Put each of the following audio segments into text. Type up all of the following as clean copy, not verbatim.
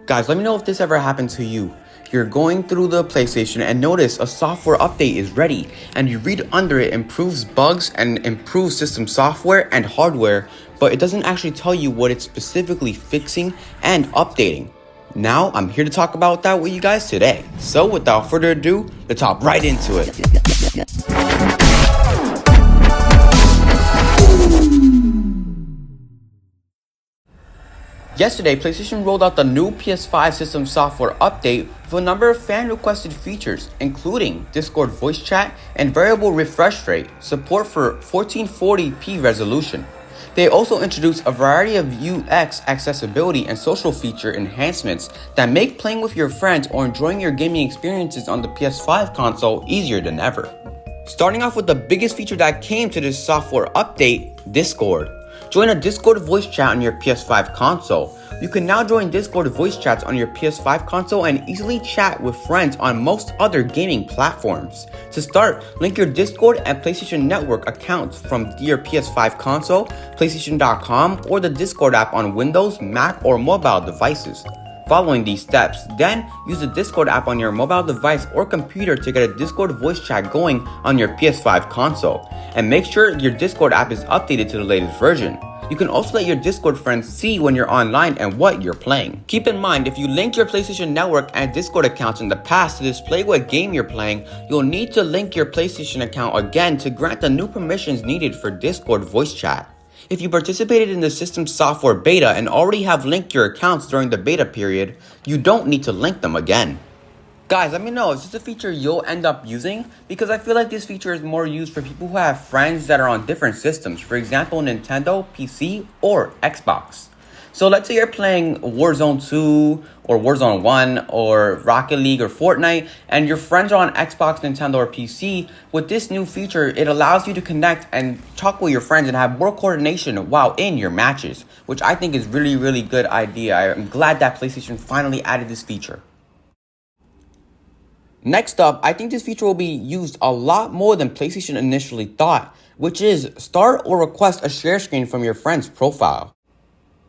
Guys, let me know if this ever happened to you. You're going through the PlayStation and notice a software update is ready, and you read under it improves bugs and improves system software and hardware, but it doesn't actually tell you what it's specifically fixing and updating. Now, I'm here to talk about that with you guys today. So without further ado, let's hop right into it. Yesterday, PlayStation rolled out the new PS5 system software update with a number of fan-requested features, including Discord voice chat and variable refresh rate, support for 1440p resolution. They also introduced a variety of UX accessibility and social feature enhancements that make playing with your friends or enjoying your gaming experiences on the PS5 console easier than ever. Starting off with the biggest feature that came to this software update, Discord. Join a Discord voice chat on your PS5 console. You can now join Discord voice chats on your PS5 console and easily chat with friends on most other gaming platforms. To start, link your Discord and PlayStation Network accounts from your PS5 console, PlayStation.com, or the Discord app on Windows, Mac, or mobile devices. Following these steps, then use the Discord app on your mobile device or computer to get a Discord voice chat going on your PS5 console. And make sure your Discord app is updated to the latest version. You can also let your Discord friends see when you're online and what you're playing. Keep in mind, if you link your PlayStation Network and Discord accounts in the past to display what game you're playing, you'll need to link your PlayStation account again to grant the new permissions needed for Discord voice chat. If you participated in the system software beta and already have linked your accounts during the beta period, you don't need to link them again. Guys, let me know, is this a feature you'll end up using? Because I feel like this feature is more used for people who have friends that are on different systems, for example, Nintendo, PC, or Xbox. So let's say you're playing Warzone 2 or Warzone 1 or Rocket League or Fortnite and your friends are on Xbox, Nintendo, or PC. With this new feature, it allows you to connect and talk with your friends and have more coordination while in your matches, which I think is really good idea. I'm glad that PlayStation finally added this feature. Next up, I think this feature will be used a lot more than PlayStation initially thought, which is start or request a share screen from your friend's profile.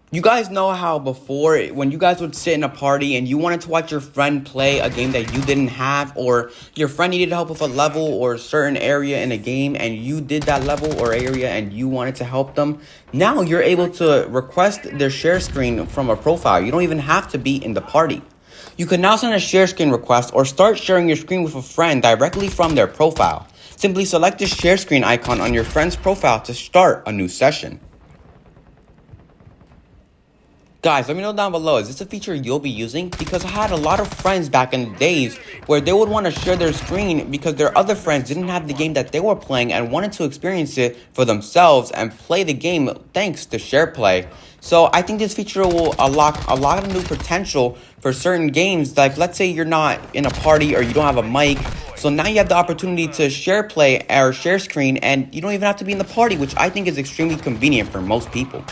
You guys know how before, when you guys would sit in a party and you wanted to watch your friend play a game that you didn't have, or your friend needed help with a level or a certain area in a game and you did that level or area and you wanted to help them, now you're able to request their share screen from a profile. You don't even have to be in the party. You can now send a share screen request or start sharing your screen with a friend directly from their profile. Simply select the share screen icon on your friend's profile to start a new session. Guys, let me know down below, is this a feature you'll be using? Because I had a lot of friends back in the days where they would want to share their screen because their other friends didn't have the game that they were playing and wanted to experience it for themselves and play the game thanks to SharePlay. So I think this feature will unlock a lot of new potential for certain games. Like, let's say you're not in a party or you don't have a mic. So now you have the opportunity to SharePlay or share screen and you don't even have to be in the party, which I think is extremely convenient for most people.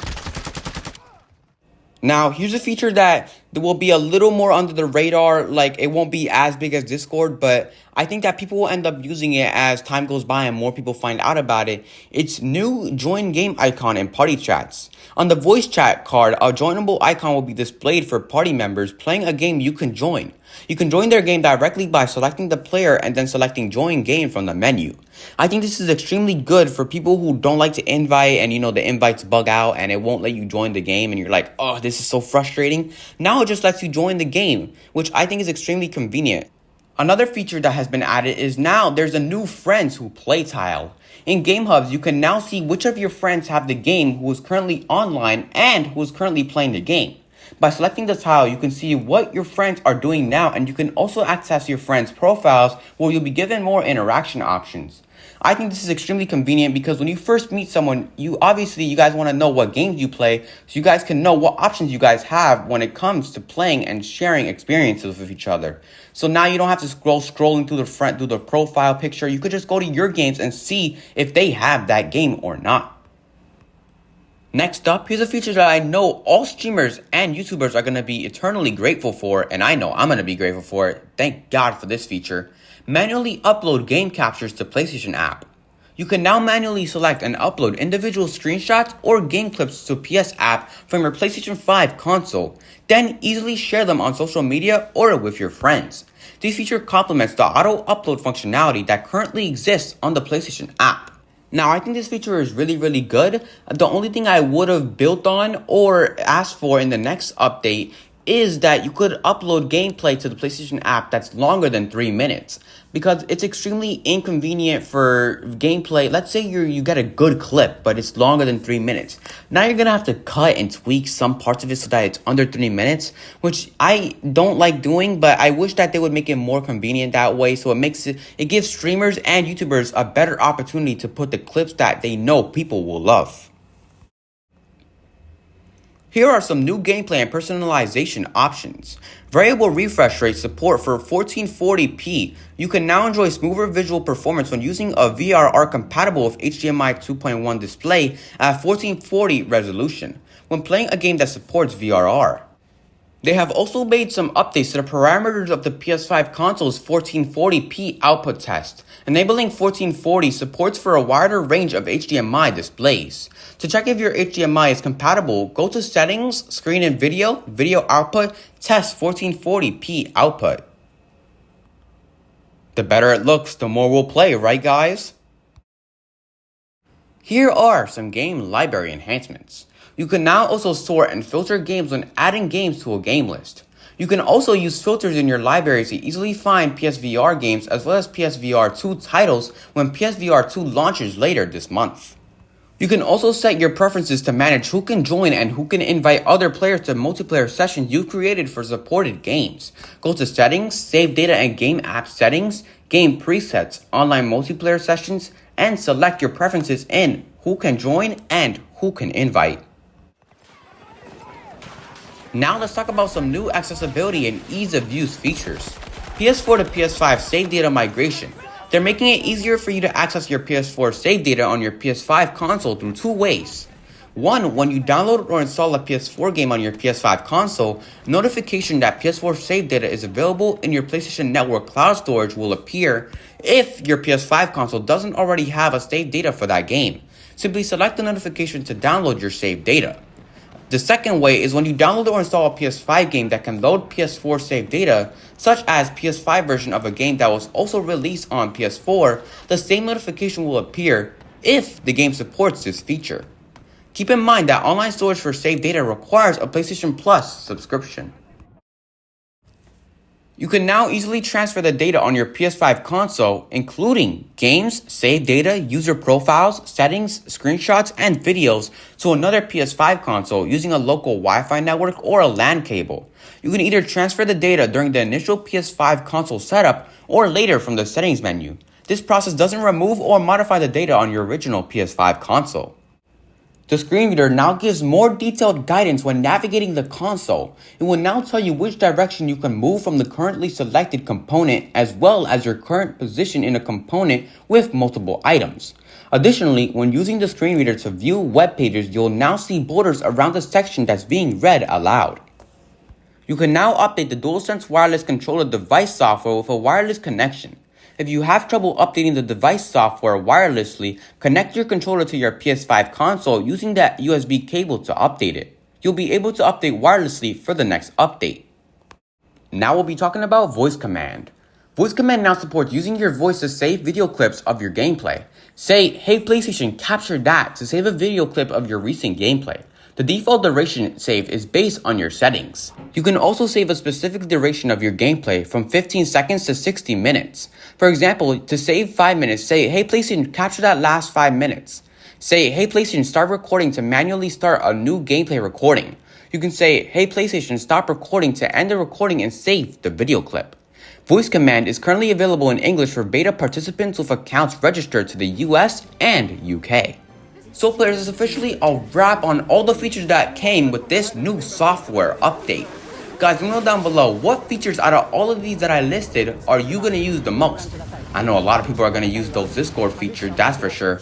Now, here's a feature that will be a little more under the radar, like it won't be as big as Discord, but I think that people will end up using it as time goes by and more people find out about it. It's new join game icon in party chats. On the voice chat card, a joinable icon will be displayed for party members playing a game you can join. You can join their game directly by selecting the player and then selecting join game from the menu. I think this is extremely good for people who don't like to invite and the invites bug out and it won't let you join the game and you're like, oh, this is so frustrating. Now it just lets you join the game, which I think is extremely convenient. Another feature that has been added is now there's a new friends who play tile. In Game Hubs, you can now see which of your friends have the game who is currently online and who is currently playing the game. By selecting the tile, you can see what your friends are doing now, and you can also access your friends' profiles where you'll be given more interaction options. I think this is extremely convenient because when you first meet someone, you guys want to know what games you play so you guys can know what options you guys have when it comes to playing and sharing experiences with each other. So now you don't have to scrolling through the profile picture. You could just go to your games and see if they have that game or not. Next up, here's a feature that I know all streamers and YouTubers are going to be eternally grateful for, and I know I'm going to be grateful for it. Thank God for this feature. Manually upload game captures to PlayStation app. You can now manually select and upload individual screenshots or game clips to PS app from your PlayStation 5 console, then easily share them on social media or with your friends. This feature complements the auto-upload functionality that currently exists on the PlayStation app. Now, I think this feature is really good. The only thing I would have built on or asked for in the next update is that you could upload gameplay to the PlayStation app that's longer than 3 minutes, because it's extremely inconvenient for gameplay. Let's say you get a good clip, but it's longer than 3 minutes. Now you're gonna have to cut and tweak some parts of it so that it's under 3 minutes, which I don't like doing, but I wish that they would make it more convenient that way, so it gives streamers and YouTubers a better opportunity to put the clips that they know people will love. Here are some new gameplay and personalization options. Variable refresh rate support for 1440p. You can now enjoy smoother visual performance when using a VRR compatible with HDMI 2.1 display at 1440 resolution when playing a game that supports VRR. They have also made some updates to the parameters of the PS5 console's 1440p output test, enabling 1440 supports for a wider range of HDMI displays. To check if your HDMI is compatible, go to Settings, Screen and Video, Video Output, Test 1440p output. The better it looks, the more we'll play, right guys? Here are some game library enhancements. You can now also sort and filter games when adding games to a game list. You can also use filters in your library to easily find PSVR games as well as PSVR 2 titles when PSVR 2 launches later this month. You can also set your preferences to manage who can join and who can invite other players to multiplayer sessions you've created for supported games. Go to Settings, Save Data and Game App Settings, Game Presets, Online Multiplayer Sessions, and select your preferences in who can join and who can invite. Now let's talk about some new accessibility and ease of use features. PS4 to PS5 save data migration. They're making it easier for you to access your PS4 save data on your PS5 console through two ways. One, when you download or install a PS4 game on your PS5 console, notification that PS4 save data is available in your PlayStation Network cloud storage will appear if your PS5 console doesn't already have a save data for that game. Simply select the notification to download your saved data. The second way is when you download or install a PS5 game that can load PS4 save data, such as PS5 version of a game that was also released on PS4, the same notification will appear if the game supports this feature. Keep in mind that online storage for saved data requires a PlayStation Plus subscription. You can now easily transfer the data on your PS5 console, including games, saved data, user profiles, settings, screenshots, and videos to another PS5 console using a local Wi-Fi network or a LAN cable. You can either transfer the data during the initial PS5 console setup or later from the settings menu. This process doesn't remove or modify the data on your original PS5 console. The screen reader now gives more detailed guidance when navigating the console. It will now tell you which direction you can move from the currently selected component as well as your current position in a component with multiple items. Additionally, when using the screen reader to view web pages, you'll now see borders around the section that's being read aloud. You can now update the DualSense wireless controller device software with a wireless connection. If you have trouble updating the device software wirelessly, connect your controller to your PS5 console using that USB cable to update it. You'll be able to update wirelessly for the next update. Now we'll be talking about voice command. Voice command now supports using your voice to save video clips of your gameplay. Say, "Hey PlayStation, capture that" to save a video clip of your recent gameplay. The default duration save is based on your settings. You can also save a specific duration of your gameplay from 15 seconds to 60 minutes. For example, to save 5 minutes, say, "Hey PlayStation, capture that last 5 minutes." Say, "Hey PlayStation, start recording" to manually start a new gameplay recording. You can say, "Hey PlayStation, stop recording" to end the recording and save the video clip. Voice command is currently available in English for beta participants with accounts registered to the US and UK. So players, is officially a wrap on all the features that came with this new software update. Guys, let me know down below, what features out of all of these that I listed are you going to use the most? I know a lot of people are going to use those Discord features, that's for sure.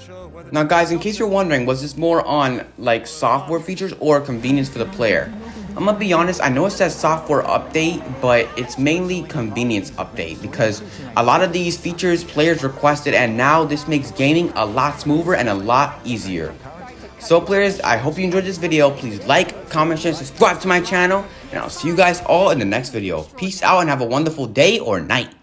Now guys, in case you're wondering, was this more on like software features or convenience for the player? I'm gonna be honest, I know it says software update, but it's mainly convenience update because a lot of these features players requested, and now this makes gaming a lot smoother and a lot easier. So players, I hope you enjoyed this video. Please like, comment, share, and subscribe to my channel, and I'll see you guys all in the next video. Peace out and have a wonderful day or night.